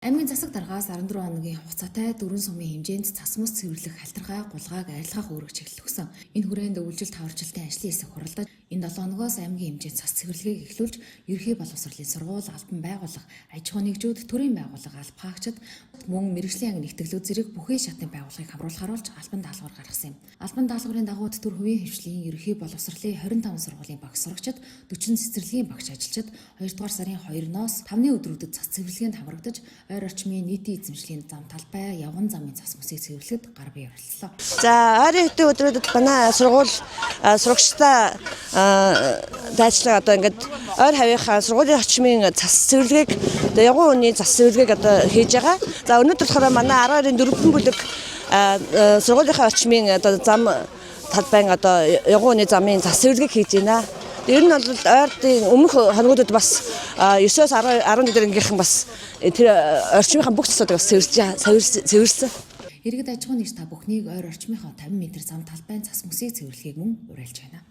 Аймгийн засаг даргаас 14 хоногийн хугацаатай 4 сумын хэмжээнд цас мус цэвэрлэх халдваргаа гулгааг арилгах үүрэг чиглэл өгсөн. Энэ хүрээнд үйлдвэрлэл таваржилтын ажлын хэсэг хуралдаж энэ 7 хоногоос аймгийн хэмжээнд цас цэвэрлэгийг эхлүүлж ерөнхий боловсролын сургууль, албан байгууллага, аж ахуйн нэгжүүд, төрийн байгууллага, албахаагчид мөн мэрэгжлийн анги нэгтгэлүүд зэрэг бүхий шатны байгууллагыг хамруулахаар болж албан даалгавар гаргасан юм. Албан даалгаврын дагуу төр хувийн хвшлийн ерөнхий боловсролын 25 сургуулийн багш сурагчид, 40 цэцэрлэгийн багш ажилчид 2 дугаар сарын 2-ноос 5-ны өдрүүдэд цас цэвэрлэгэнд хамрагдаж ойр орчмын нийтийн эзэмшлийн зам талбай, явган замын цас мөсийг цэвэрлэхэд гар бие оролцлоо. За ойрын хэдэн өдрүүдэд манай сургууль сурагчдаа дайчлага одоо ингээд ойр хавийнхаа сургуулийн орчмын цас цэвэрлэгийг одоо явган үеийн цас цэвэрлэгийг одоо хийж байгаа. За өнөөдөр болохоор манай 12-ын 4 бүлэг сургуулийнхаа орчмын одоо зам талбайн одоо явган үеийн замын цас цэвэрлэгийг хийж байна. Тэр нь бол ойрын өмнөх хоногудад бас 9-оос 14 ангийнхан бас тэр орчмынхаа бүх цасуудыг бас цэвэрлсэн. Иргэд аж ахуйн нэгж та бүхнийг ойр орчмынхаа 50 м зам талбайн цас мөсийг цэвэрлэхийг мөн уриалж байна.